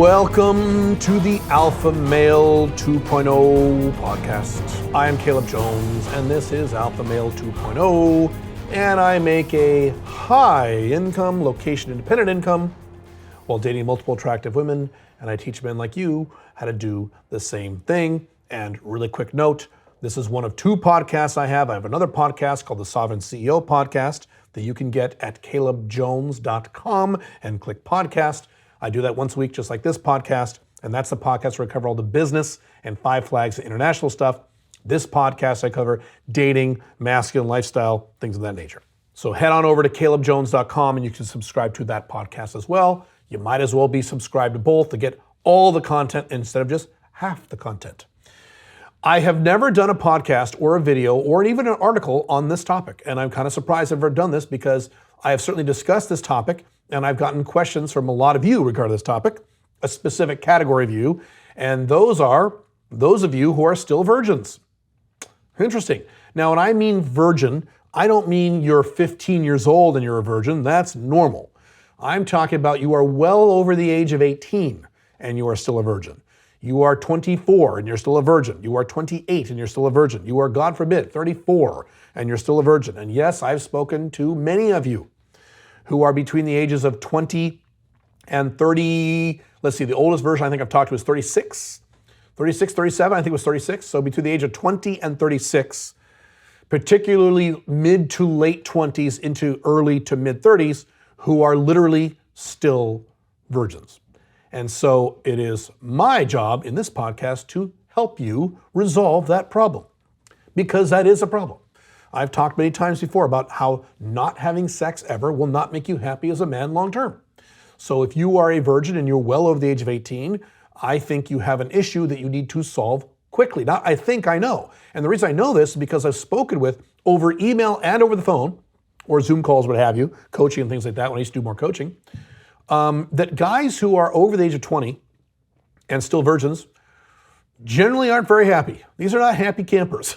Welcome to the Alpha Male 2.0 podcast. I am Caleb Jones, and this is Alpha Male 2.0, and I make a high-income, location-independent income while dating multiple attractive women, and I teach men like you how to do the same thing. And really quick note, this is one of two podcasts I have. I have another podcast called the Sovereign CEO Podcast that you can get at calebjones.com and click podcast. I do that once a week, just like this podcast, and that's the podcast where I cover all the business and Five Flags international stuff. This podcast, I cover dating, masculine lifestyle, things of that nature. So head on over to calebjones.com and you can subscribe to that podcast as well. You might as well be subscribed to both to get all the content instead of just half the content. I have never done a podcast or a video or even an article on this topic, and I'm kind of surprised I've ever done this because I have certainly discussed this topic and I've gotten questions from a lot of you regarding this topic, a specific category of you, and those are those of you who are still virgins. Interesting. Now, when I mean virgin, I don't mean you're 15 years old and you're a virgin. That's normal. I'm talking about you are well over the age of 18 and you are still a virgin. You are 24 and you're still a virgin. You are 28 and you're still a virgin. You are, God forbid, 34 and you're still a virgin. And yes, I've spoken to many of you who are between the ages of 20 and 30. Let's see, the oldest version I think I've talked to is 36, 37, I think it was 36. So between the age of 20 and 36, particularly mid to late 20s into early to mid 30s, who are literally still virgins. And so it is my job in this podcast to help you resolve that problem, because that is a problem. I've talked many times before about how not having sex ever will not make you happy as a man long term. So if you are a virgin and you're well over the age of 18, I think you have an issue that you need to solve quickly. Now, I think I know. And the reason I know this is because I've spoken with over email and over the phone, or Zoom calls, what have you, coaching and things like that when I used to do more coaching, that guys who are over the age of 20 and still virgins generally aren't very happy. These are not happy campers,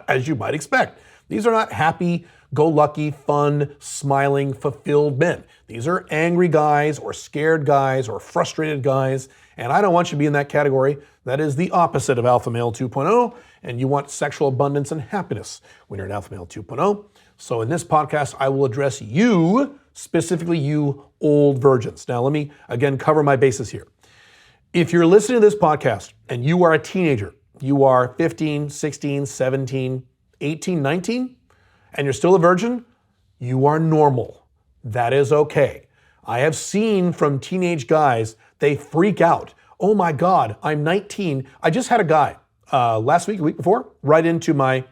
as you might expect. These are not happy-go-lucky, fun, smiling, fulfilled men. These are angry guys or scared guys or frustrated guys, and I don't want you to be in that category. That is the opposite of Alpha Male 2.0, and you want sexual abundance and happiness when you're an Alpha Male 2.0. So in this podcast, I will address you, specifically you old virgins. Now, let me, again, cover my bases here. If you're listening to this podcast and you are a teenager, you are 15, 16, 17, 18, 19, and you're still a virgin, you are normal. That is okay. I have seen from teenage guys, they freak out. Oh my God, I'm 19. I just had a guy last week, a week before, write into my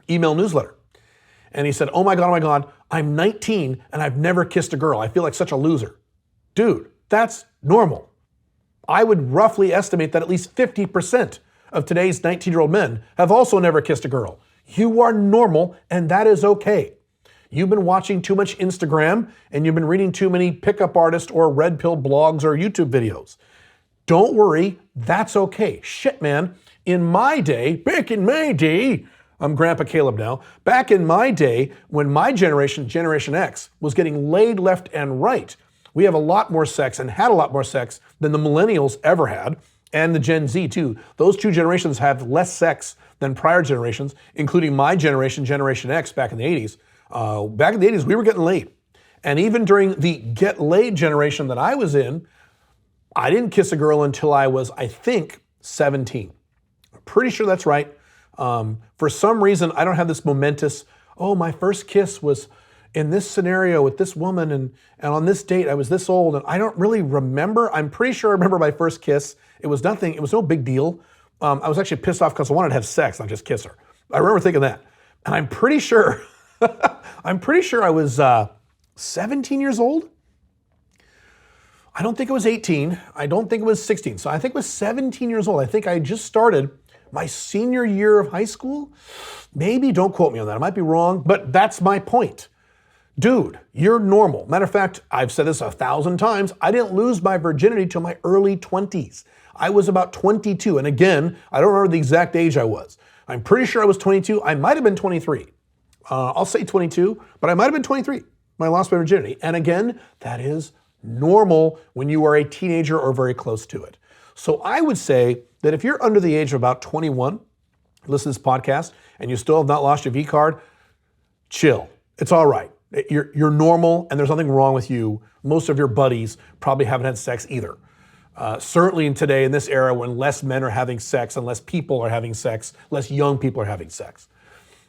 email newsletter. And he said, oh my God, I'm 19 and I've never kissed a girl. I feel like such a loser. Dude, that's normal. I would roughly estimate that at least 50% of today's 19-year-old men have also never kissed a girl. You are normal, and that is okay. You've been watching too much Instagram, and you've been reading too many pickup artist or red pill blogs or YouTube videos. Don't worry, that's okay. Shit, man. In my day, back in my day, I'm Grandpa Caleb now. Back in my day, when my generation, Generation X, was getting laid left and right, we have a lot more sex and had a lot more sex than the millennials ever had. And the Gen Z too. Those two generations have less sex than prior generations, including my generation, Generation X, back in the 80s. Back in the 80s, we were getting laid. And even during the get laid generation that I was in, I didn't kiss a girl until I was, I think, 17. I'm pretty sure that's right. For some reason, I don't have this momentous, oh, my first kiss was in this scenario with this woman and on this date, I was this old, and I don't really remember. I'm pretty sure I remember my first kiss. It was nothing. It was no big deal. I was actually pissed off because I wanted to have sex, not just kiss her. I remember thinking that. And I'm pretty sure, I was 17 years old. I don't think it was 18. I don't think it was 16. So I think it was 17 years old. I think I just started my senior year of high school. Maybe, don't quote me on that. I might be wrong, but that's my point. Dude, you're normal. Matter of fact, I've said this 1,000 times. I didn't lose my virginity till my early 20s. I was about 22. And again, I don't remember the exact age I was. I'm pretty sure I was 22. I might have been 23. I'll say 22, but I might have been 23 when I lost my virginity. And again, that is normal when you are a teenager or very close to it. So I would say that if you're under the age of about 21, listen to this podcast, and you still have not lost your V card, chill. It's all right. You're normal, and there's nothing wrong with you. Most of your buddies probably haven't had sex either. Certainly in today, in this era, when less men are having sex and less people are having sex, less young people are having sex.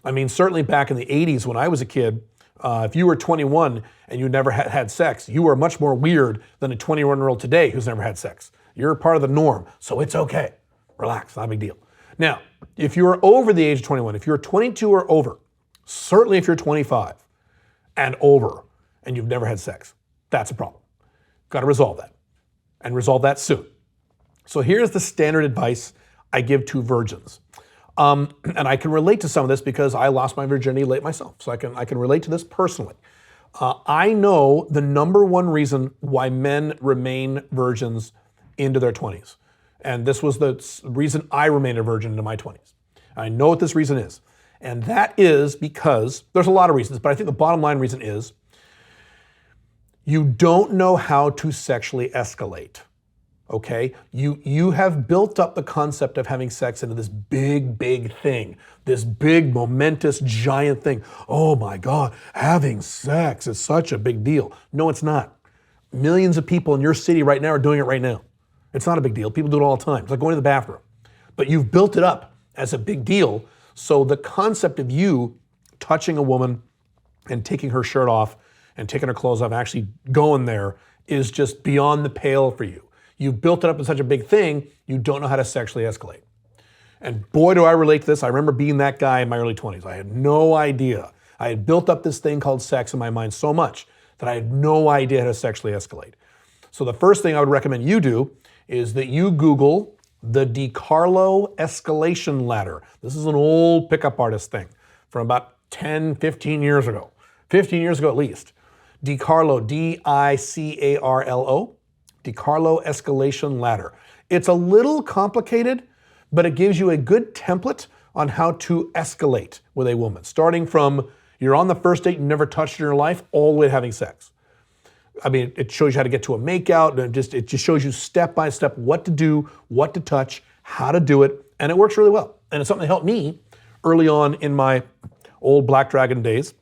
I mean, certainly back in the 80s when I was a kid, if you were 21 and you never had sex, you were much more weird than a 21-year-old today who's never had sex. You're part of the norm, so it's okay. Relax, not a big deal. Now, if you're over the age of 21, if you're 22 or over, certainly if you're 25 and over and you've never had sex, that's a problem. Got to resolve that, and resolve that soon. So here's the standard advice I give to virgins. And I can relate to some of this because I lost my virginity late myself. So I can relate to this personally. I know the number one reason why men remain virgins into their 20s. And this was the reason I remained a virgin into my 20s. I know what this reason is. And that is because, there's a lot of reasons, but I think the bottom line reason is you don't know how to sexually escalate. Okay, you have built up the concept of having sex into this big thing, this big, momentous, giant thing. Oh my God, having sex is such a big deal. No, it's not. Millions of people in your city right now are doing it right now. It's not a big deal. People do it all the time. It's like going to the bathroom. But you've built it up as a big deal, so the concept of you touching a woman and taking her shirt off and taking her clothes off, actually going there, is just beyond the pale for you. You've built it up as such a big thing, you don't know how to sexually escalate. And boy, do I relate to this. I remember being that guy in my early 20s. I had no idea. I had built up this thing called sex in my mind so much that I had no idea how to sexually escalate. So the first thing I would recommend you do is that you Google the DiCarlo escalation ladder. This is an old pickup artist thing from about 10, 15 years ago. 15 years ago at least. DiCarlo, D-I-C-A-R-L-O. DiCarlo escalation ladder. It's a little complicated, but it gives you a good template on how to escalate with a woman, starting from you're on the first date, you never touched her in your life, all the way to having sex. I mean, it shows you how to get to a makeout, and it just shows you step by step what to do, what to touch, how to do it, and it works really well. And it's something that helped me early on in my old Black Dragon days,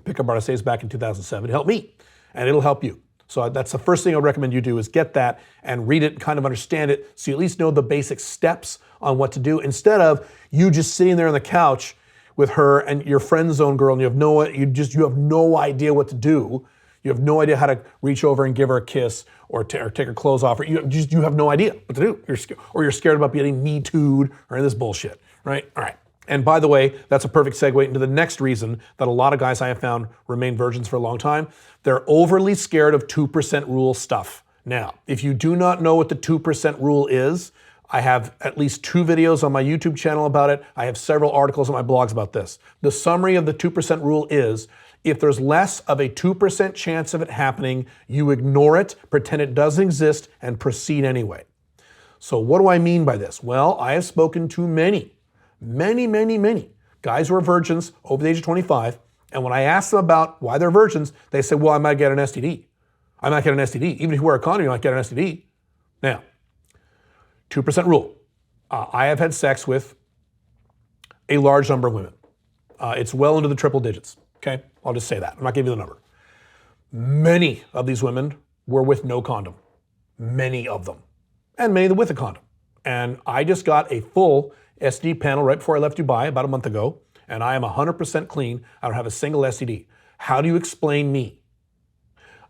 pickup artist days back in 2007. It helped me, and it'll help you. So that's the first thing I recommend you do is get that and read it and kind of understand it so you at least know the basic steps on what to do instead of you just sitting there on the couch with her and your friend zone girl and you have no idea what to do. You have no idea how to reach over and give her a kiss or take her clothes off. You have no idea what to do. You're scared about getting Me Too'd or any of this bullshit, right? All right. And by the way, that's a perfect segue into the next reason that a lot of guys I have found remain virgins for a long time. They're overly scared of 2% rule stuff. Now, if you do not know what the 2% rule is, I have at least 2 videos on my YouTube channel about it. I have several articles on my blogs about this. The summary of the 2% rule is, if there's less of a 2% chance of it happening, you ignore it, pretend it doesn't exist, and proceed anyway. So what do I mean by this? Well, I have spoken to many guys who are virgins over the age of 25, and when I ask them about why they're virgins, they say, well, I might get an STD. I might get an STD. Even if you wear a condom, you might get an STD. Now, 2% rule. I have had sex with a large number of women. It's well into the triple digits, okay? I'll just say that. I'm not giving you the number. Many of these women were with no condom. Many of them. And many of them with a condom. And I just got a full STD panel right before I left Dubai about a month ago, and I am 100% clean. I don't have a single STD. How do you explain me?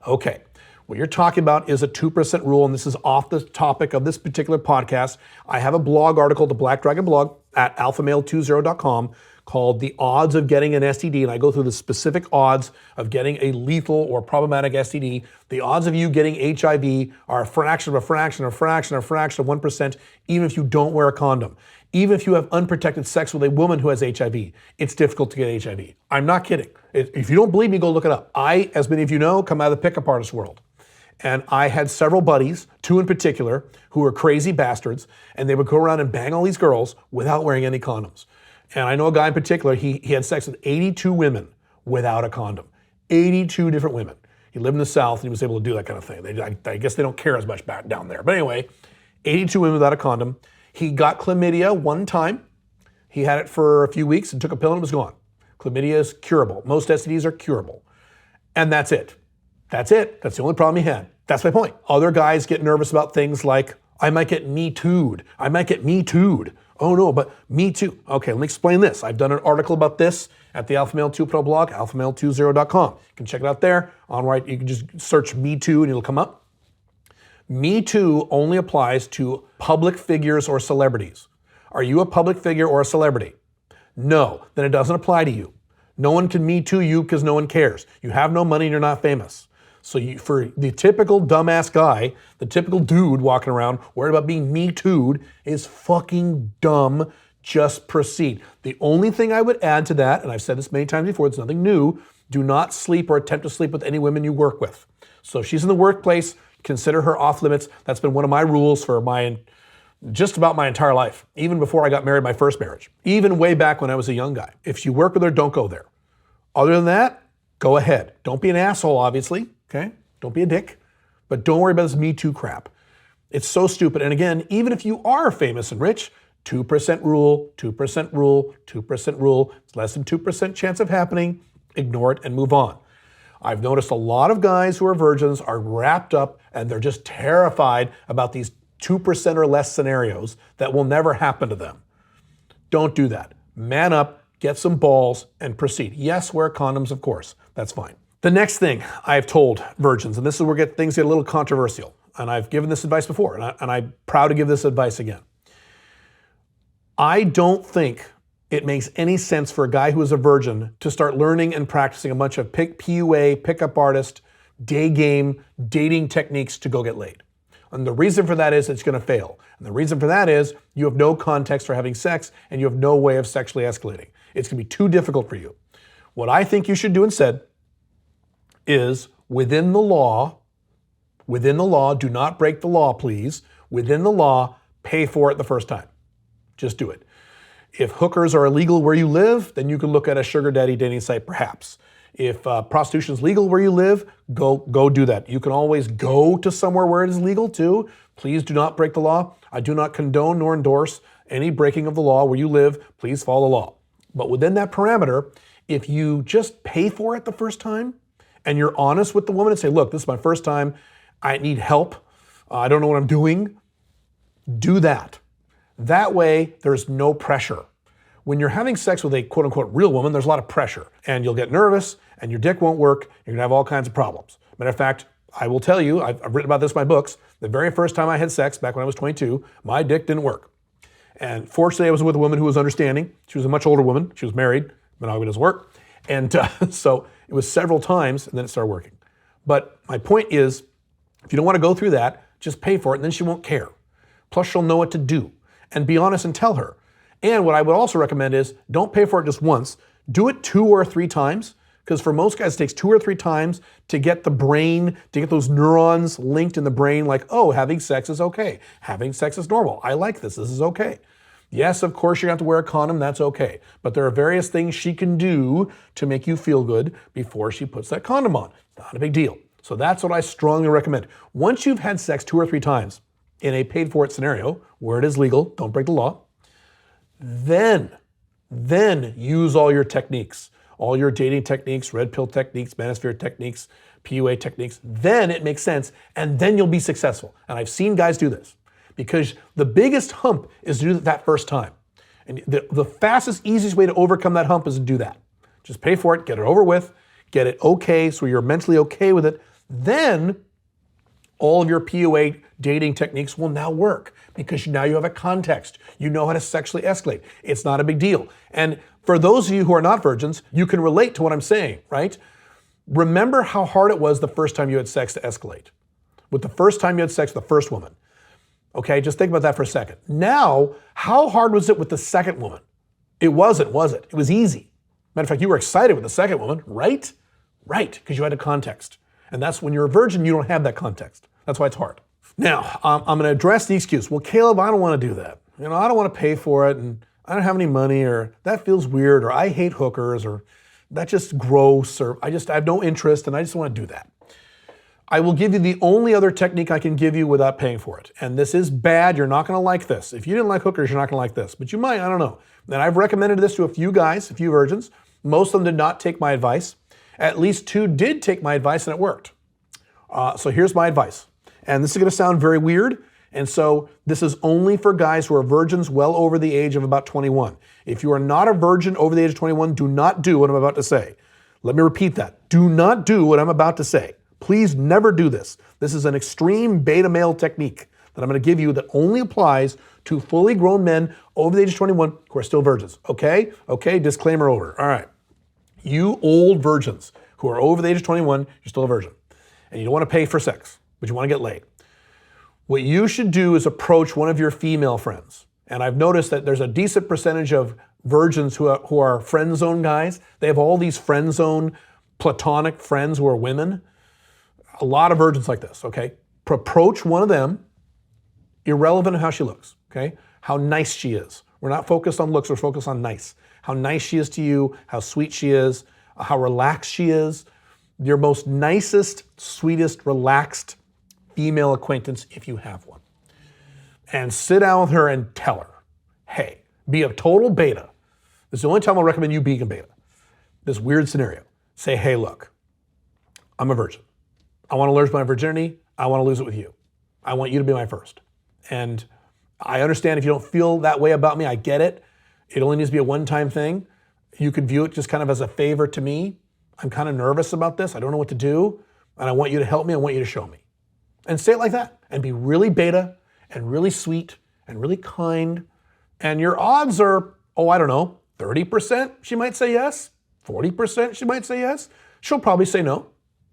Okay, what you're talking about is a 2% rule, and this is off the topic of this particular podcast. I have a blog article, the Black Dragon blog, at alphamale20.com called The Odds of Getting an STD, and I go through the specific odds of getting a lethal or problematic STD. The odds of you getting HIV are a fraction of 1%, even if you don't wear a condom. Even if you have unprotected sex with a woman who has HIV, it's difficult to get HIV. I'm not kidding. If you don't believe me, go look it up. I, as many of you know, come out of the pickup artist world. And I had several buddies, 2 in particular, who were crazy bastards, and they would go around and bang all these girls without wearing any condoms. And I know a guy in particular, he had sex with 82 women without a condom. 82 different women. He lived in the South and he was able to do that kind of thing. I guess they don't care as much back down there. But anyway, 82 women without a condom. He got chlamydia one time. He had it for a few weeks and took a pill and it was gone. Chlamydia is curable. Most STDs are curable. And that's it. That's it. That's the only problem he had. That's my point. Other guys get nervous about things like, I might get Me Too'd. I might get Me Too'd. Oh no, but Me Too. Okay, let me explain this. I've done an article about this at the Alpha Male 2.0 blog, alphamale20.com. You can check it out there. On right, you can just search Me Too and it'll come up. Me Too only applies to public figures or celebrities. Are you a public figure or a celebrity? No, then it doesn't apply to you. No one can Me Too you because no one cares. You have no money and you're not famous. So for the typical dumbass guy, the typical dude walking around worried about being Me Too'd is fucking dumb. Just proceed. The only thing I would add to that, and I've said this many times before, it's nothing new, do not sleep or attempt to sleep with any women you work with. So if she's in the workplace, consider her off limits. That's been one of my rules for just about my entire life, even before I got married, my first marriage, even way back when I was a young guy. If you work with her, don't go there. Other than that, go ahead. Don't be an asshole, obviously, okay? Don't be a dick, but don't worry about this Me Too crap. It's so stupid. And again, even if you are famous and rich, 2% rule, 2% rule, 2% rule. It's less than 2% chance of happening. Ignore it and move on. I've noticed a lot of guys who are virgins are wrapped up and they're just terrified about these 2% or less scenarios that will never happen to them. Don't do that. Man up, get some balls, and proceed. Yes, wear condoms, of course. That's fine. The next thing I've told virgins, and this is where things get a little controversial, and I've given this advice before, and I'm proud to give this advice again. I don't think it makes any sense for a guy who is a virgin to start learning and practicing a bunch of PUA, pickup artist, day game, dating techniques to go get laid. And the reason for that is it's going to fail. And the reason for that is you have no context for having sex and you have no way of sexually escalating. It's going to be too difficult for you. What I think you should do instead is within the law, do not break the law, please. Within the law, pay for it the first time. Just do it. If hookers are illegal where you live, then you can look at a sugar daddy dating site perhaps. If prostitution is legal where you live, go do that. You can always go to somewhere where it is legal too. Please do not break the law. I do not condone nor endorse any breaking of the law where you live. Please follow the law. But within that parameter, if you just pay for it the first time and you're honest with the woman and say, look, this is my first time. I need help. I don't know what I'm doing. Do that. That way, there's no pressure. When you're having sex with a quote unquote real woman, there's a lot of pressure and you'll get nervous and your dick won't work. You're gonna have all kinds of problems. Matter of fact, I will tell you, I've written about this in my books, the very first time I had sex back when I was 22, my dick didn't work. And fortunately, I was with a woman who was understanding. She was a much older woman. She was married. Monogamy doesn't work. And so it was several times and then it started working. But my point is, if you don't want to go through that, just pay for it and then she won't care. Plus she'll know what to do. And be honest and tell her. And what I would also recommend is don't pay for it just once. Do it 2 or 3 times. Because for most guys, it takes 2 or 3 times to get the brain, to get those neurons linked in the brain like, oh, having sex is okay. Having sex is normal. I like this. This is okay. Yes, of course, you're going to have to wear a condom. That's okay. But there are various things she can do to make you feel good before she puts that condom on. Not a big deal. So that's what I strongly recommend. Once you've had sex 2 or 3 times in a paid-for-it scenario where it is legal, don't break the law, then use all your techniques, all your dating techniques, red pill techniques, manosphere techniques, PUA techniques. Then it makes sense, and then you'll be successful. And I've seen guys do this because the biggest hump is to do that first time. And the fastest, easiest way to overcome that hump is to do that. Just pay for it, get it over with, get it okay so you're mentally okay with it. Then all of your PUA dating techniques will now work because now you have a context. You know how to sexually escalate. It's not a big deal. And for those of you who are not virgins, you can relate to what I'm saying, right? Remember how hard it was the first time you had sex to escalate. With the first time you had sex with the first woman. Okay, just think about that for a second. Now, how hard was it with the second woman? It wasn't, was it? It was easy. Matter of fact, you were excited with the second woman, right? Right, because you had a context. And that's when you're a virgin, you don't have that context. That's why it's hard. Now, I'm going to address the excuse. Well, Caleb, I don't want to do that. I don't want to pay for it, and I don't have any money, or that feels weird, or I hate hookers, or that's just gross, or I have no interest, and I just want to do that. I will give you the only other technique I can give you without paying for it. And this is bad. You're not going to like this. If you didn't like hookers, you're not going to like this. But you might, I don't know. And I've recommended this to a few guys, a few virgins. Most of them did not take my advice. At least 2 did take my advice and it worked. So here's my advice. And this is going to sound very weird. And so this is only for guys who are virgins well over the age of about 21. If you are not a virgin over the age of 21, do not do what I'm about to say. Let me repeat that. Do not do what I'm about to say. Please never do this. This is an extreme beta male technique that I'm going to give you that only applies to fully grown men over the age of 21 who are still virgins. Okay? Okay, disclaimer over. All right. You old virgins who are over the age of 21, you're still a virgin. And you don't want to pay for sex, but you want to get laid. What you should do is approach one of your female friends. And I've noticed that there's a decent percentage of virgins who are friend zone guys. They have all these friend zone platonic friends who are women. A lot of virgins like this, okay? Approach one of them, irrelevant of how she looks, okay? How nice she is. We're not focused on looks, we're focused on nice. How nice she is to you, how sweet she is, how relaxed she is. Your most nicest, sweetest, relaxed female acquaintance, if you have one. And sit down with her and tell her, hey, be a total beta. This is the only time I'll recommend you being a beta. This weird scenario. Say, hey, look, I'm a virgin. I want to lose my virginity. I want to lose it with you. I want you to be my first. And I understand if you don't feel that way about me, I get it. It only needs to be a one-time thing. You could view it just kind of as a favor to me. I'm kind of nervous about this. I don't know what to do. And I want you to help me. I want you to show me. And say it like that. And be really beta and really sweet and really kind. And your odds are, I don't know, 30% she might say yes. 40% she might say yes. She'll probably say no.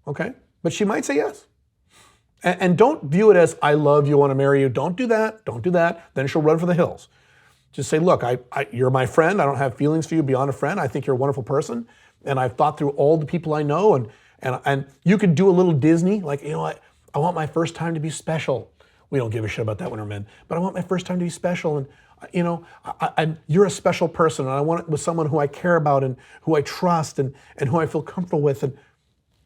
Okay? But she might say yes. And don't view it as, I love you, I want to marry you. Don't do that. Don't do that. Then she'll run for the hills. Just say, look, you're my friend. I don't have feelings for you beyond a friend. I think you're a wonderful person. And I've thought through all the people I know. And you could do a little Disney, like, I want my first time to be special. We don't give a shit about that when we're men. But I want my first time to be special. And, you're a special person. And I want it with someone who I care about and who I trust and who I feel comfortable with.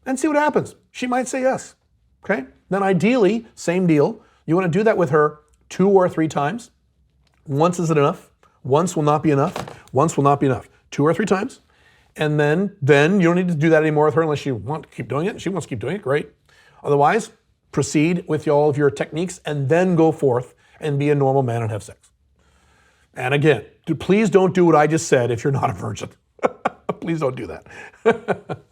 And see what happens. She might say yes. Okay? Then ideally, same deal. You want to do that with her 2 or 3 times. Once isn't enough. Once will not be enough. Once will not be enough. 2 or 3 times. And then you don't need to do that anymore with her unless you want to keep doing it. She wants to keep doing it. Great. Otherwise, proceed with all of your techniques and then go forth and be a normal man and have sex. And again, please don't do what I just said if you're not a virgin. Please don't do that.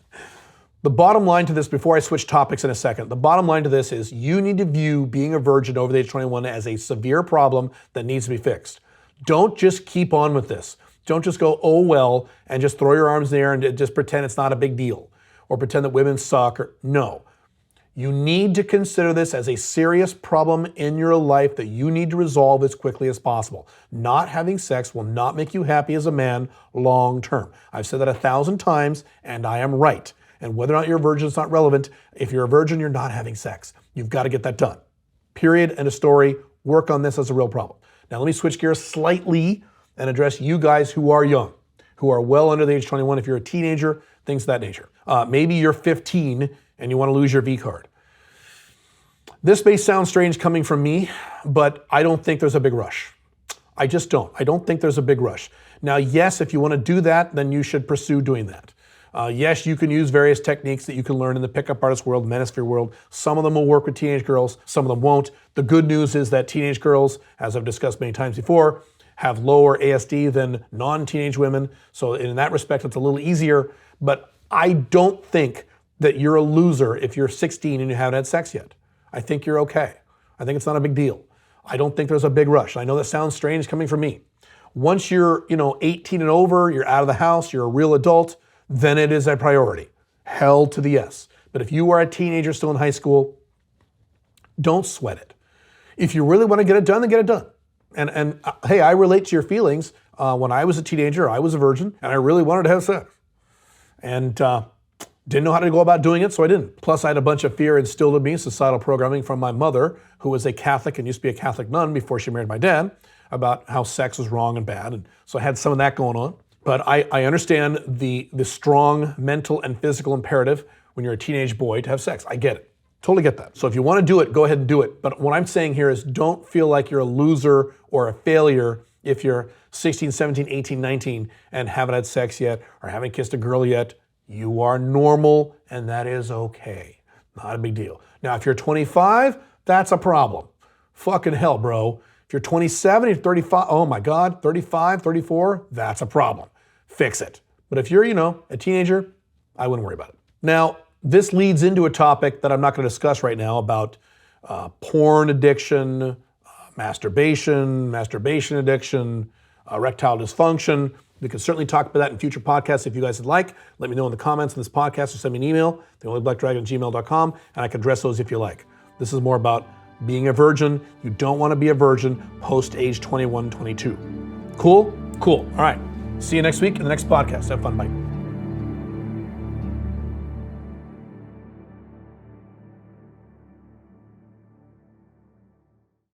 The bottom line to this, before I switch topics in a second, the bottom line to this is you need to view being a virgin over the age of 21 as a severe problem that needs to be fixed. Don't just keep on with this. Don't just go, oh well, and just throw your arms in the air and just pretend it's not a big deal or pretend that women suck. No. You need to consider this as a serious problem in your life that you need to resolve as quickly as possible. Not having sex will not make you happy as a man long term. I've said that 1,000 times and I am right. And whether or not you're a virgin is not relevant. If you're a virgin, you're not having sex. You've got to get that done. Period. End of story. Work on this as a real problem. Now let me switch gears slightly and address you guys who are young, who are well under the age of 21. If you're a teenager, things of that nature. Maybe you're 15 and you want to lose your V card. This may sound strange coming from me, but I don't think there's a big rush. I just don't. I don't think there's a big rush. Now, yes, if you want to do that, then you should pursue doing that. Yes, you can use various techniques that you can learn in the pickup artist world, manosphere world. Some of them will work with teenage girls, some of them won't. The good news is that teenage girls, as I've discussed many times before, have lower ASD than non-teenage women. So in that respect, it's a little easier. But I don't think that you're a loser if you're 16 and you haven't had sex yet. I think you're okay. I think it's not a big deal. I don't think there's a big rush. I know that sounds strange coming from me. Once you're 18 and over, you're out of the house, you're a real adult, then it is a priority. Hell to the yes. But if you are a teenager still in high school, don't sweat it. If you really want to get it done, then get it done. And hey, I relate to your feelings. When I was a teenager, I was a virgin, and I really wanted to have sex. And didn't know how to go about doing it, so I didn't. Plus, I had a bunch of fear instilled in me, societal programming from my mother, who was a Catholic and used to be a Catholic nun before she married my dad, about how sex was wrong and bad. And so I had some of that going on. But I understand the strong mental and physical imperative when you're a teenage boy to have sex. I get it. Totally get that. So if you want to do it, go ahead and do it. But what I'm saying here is don't feel like you're a loser or a failure if you're 16, 17, 18, 19 and haven't had sex yet or haven't kissed a girl yet. You are normal and that is okay. Not a big deal. Now, if you're 25, that's a problem. Fucking hell, bro. If you're 27, you're 35, oh my God, 35, 34, that's a problem. Fix it. But if you're, a teenager, I wouldn't worry about it. Now, this leads into a topic that I'm not going to discuss right now about porn addiction, masturbation addiction, erectile dysfunction. We can certainly talk about that in future podcasts if you guys would like. Let me know in the comments of this podcast or send me an email, theonlyblackdragon@gmail.com, and I can address those if you like. This is more about being a virgin. You don't want to be a virgin post age 21, 22. Cool? Cool. All right. See you next week in the next podcast. Have fun. Bye.